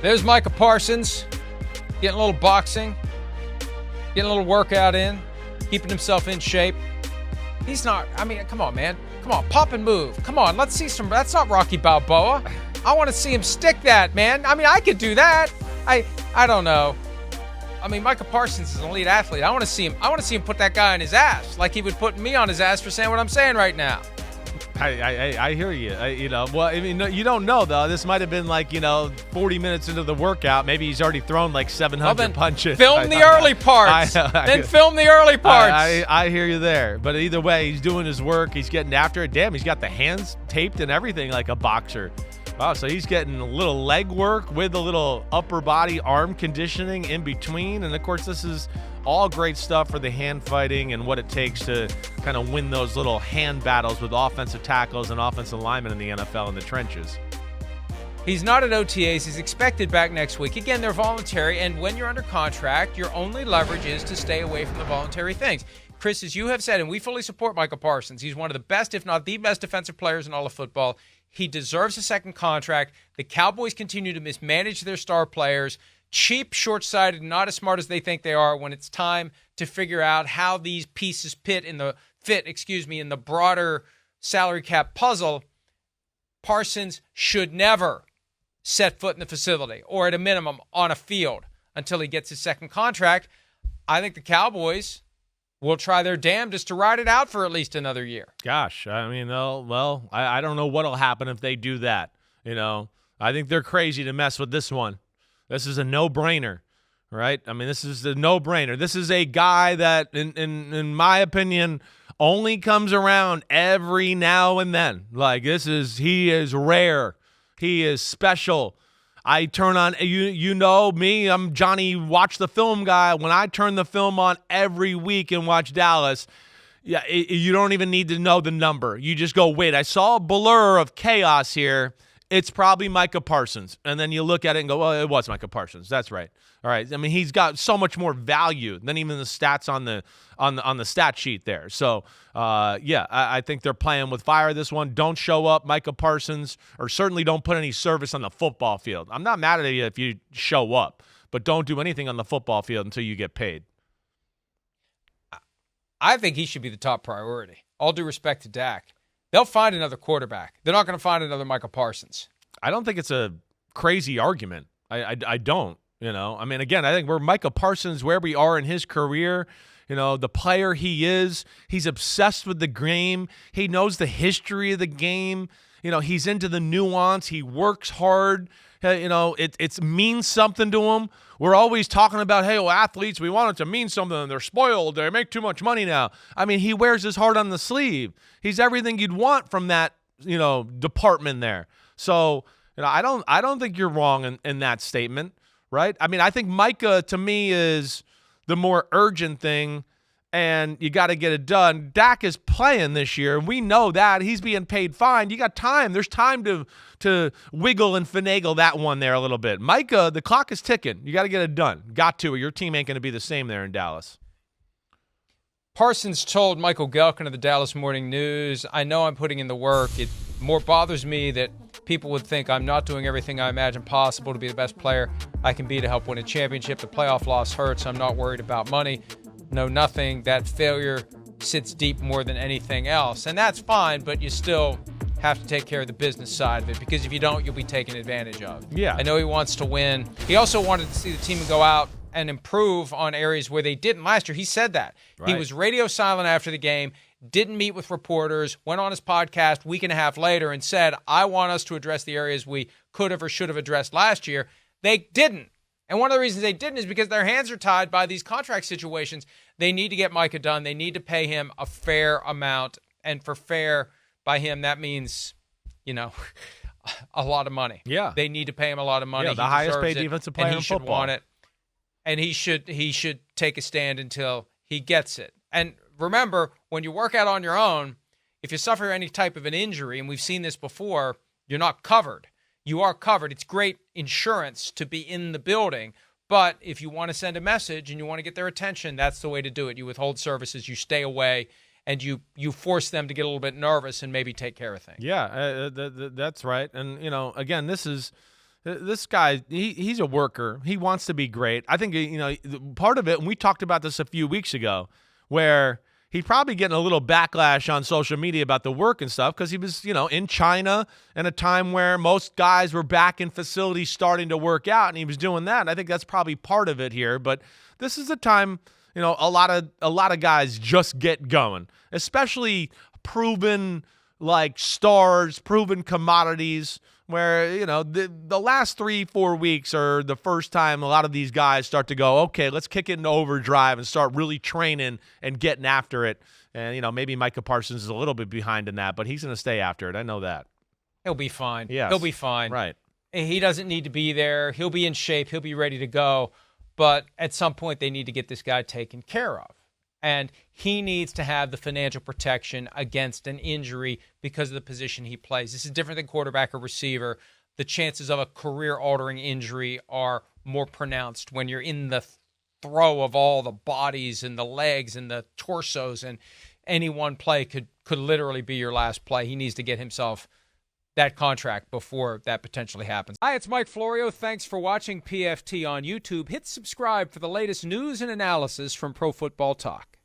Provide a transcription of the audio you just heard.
There's Micah Parsons getting a little boxing, getting a little workout in, keeping himself in shape. He's not, come on, man. Come on, pop and move. Come on, let's see some, that's not Rocky Balboa. I want to see him stick that, man. I could do that. I don't know. Micah Parsons is an elite athlete. I want to see him put that guy on his ass like he would put me on his ass for saying what I'm saying right now. I hear you. You don't know, though. This might have been 40 minutes into the workout. Maybe he's already thrown 700 punches. Film the early parts. Film the early parts. I hear you there. But either way, he's doing his work. He's getting after it. Damn, he's got the hands taped and everything like a boxer. Wow, so he's getting a little leg work with a little upper body arm conditioning in between. And, of course, this is all great stuff for the hand fighting and what it takes to kind of win those little hand battles with offensive tackles and offensive linemen in the NFL in the trenches. He's not at OTAs. He's expected back next week. Again, they're voluntary, and when you're under contract, your only leverage is to stay away from the voluntary things. Chris, as you have said, and we fully support Micah Parsons, he's one of the best, if not the best, defensive players in all of football. He deserves a second contract. The Cowboys continue to mismanage their star players. Cheap, short-sighted, not as smart as they think they are when it's time to figure out how these pieces fit in the broader salary cap puzzle. Parsons should never set foot in the facility or at a minimum on a field until he gets his second contract. I think the Cowboys will try their damnedest to ride it out for at least another year. Gosh, I don't know what'll happen if they do that. I think they're crazy to mess with this one. This is a no-brainer, right? This is a no-brainer. This is a guy that, in my opinion, only comes around every now and then. He is rare. He is special. I turn on, you know me, I'm Johnny Watch the Film guy. When I turn the film on every week and watch Dallas, you don't even need to know the number. You just go, wait, I saw a blur of chaos here. It's probably Micah Parsons. And then you look at it and go, well, it was Micah Parsons. That's right. All right. He's got so much more value than even the stats on the stat sheet there. So, I think they're playing with fire this one. Don't show up, Micah Parsons, or certainly don't put any service on the football field. I'm not mad at you if you show up, but don't do anything on the football field until you get paid. I think he should be the top priority. All due respect to Dak. They'll find another quarterback. They're not going to find another Micah Parsons. I don't think it's a crazy argument. I don't, Again, I think we're Micah Parsons, where we are in his career, the player he is. He's obsessed with the game. He knows the history of the game. He's into the nuance. He works hard. It means something to him. We're always talking about, hey, athletes, we want it to mean something. They're spoiled. They make too much money now. He wears his heart on the sleeve. He's everything you'd want from that, department there. So, I don't think you're wrong in that statement, right? I think Micah, to me, is the more urgent thing, and you got to get it done. Dak is playing this year, and we know that. He's being paid fine. You got time. There's time to wiggle and finagle that one there a little bit. Micah, the clock is ticking. You got to get it done. Got to, or your team ain't going to be the same there in Dallas. Parsons told Michael Gelkin of the Dallas Morning News, I know I'm putting in the work. It more bothers me that people would think I'm not doing everything I imagine possible to be the best player I can be to help win a championship. The playoff loss hurts. I'm not worried about money. No, nothing. That failure sits deep more than anything else. And that's fine, but you still have to take care of the business side of it, because if you don't, you'll be taken advantage of. Yeah. I know he wants to win. He also wanted to see the team go out and improve on areas where they didn't last year. He said that. Right. He was radio silent after the game, didn't meet with reporters, went on his podcast a week and a half later and said, I want us to address the areas we could have or should have addressed last year. They didn't. And one of the reasons they didn't is because their hands are tied by these contract situations. They need to get Micah done. They need to pay him a fair amount. And for fair by him, that means, a lot of money. Yeah. They need to pay him a lot of money. Yeah, the highest paid defensive player in football. And he should want it. And he should take a stand until he gets it. And remember, when you work out on your own, if you suffer any type of an injury, and we've seen this before, you're not covered. You are covered. It's great insurance to be in the building. But if you want to send a message and you want to get their attention, that's the way to do it. You withhold services, you stay away, and you force them to get a little bit nervous and maybe take care of things. Yeah, that's right. And, again, this is This guy, he's a worker. He wants to be great. I think, part of it, and we talked about this a few weeks ago, where he's probably getting a little backlash on social media about the work and stuff because he was, in China in a time where most guys were back in facilities starting to work out, and he was doing that. And I think that's probably part of it here. But this is a time, a lot of guys just get going, especially proven stars, proven commodities, where, the last 3-4 weeks are the first time a lot of these guys start to go, okay, let's kick it into overdrive and start really training and getting after it. And, maybe Micah Parsons is a little bit behind in that, but he's going to stay after it. I know that. He'll be fine. Yes. He'll be fine. Right. He doesn't need to be there. He'll be in shape. He'll be ready to go. But at some point, they need to get this guy taken care of. And he needs to have the financial protection against an injury because of the position he plays. This is different than quarterback or receiver. The chances of a career-altering injury are more pronounced when you're in the throw of all the bodies and the legs and the torsos, and any one play could literally be your last play. He needs to get himself that contract before that potentially happens. Hi, it's Mike Florio. Thanks for watching PFT on YouTube. Hit subscribe for the latest news and analysis from Pro Football Talk.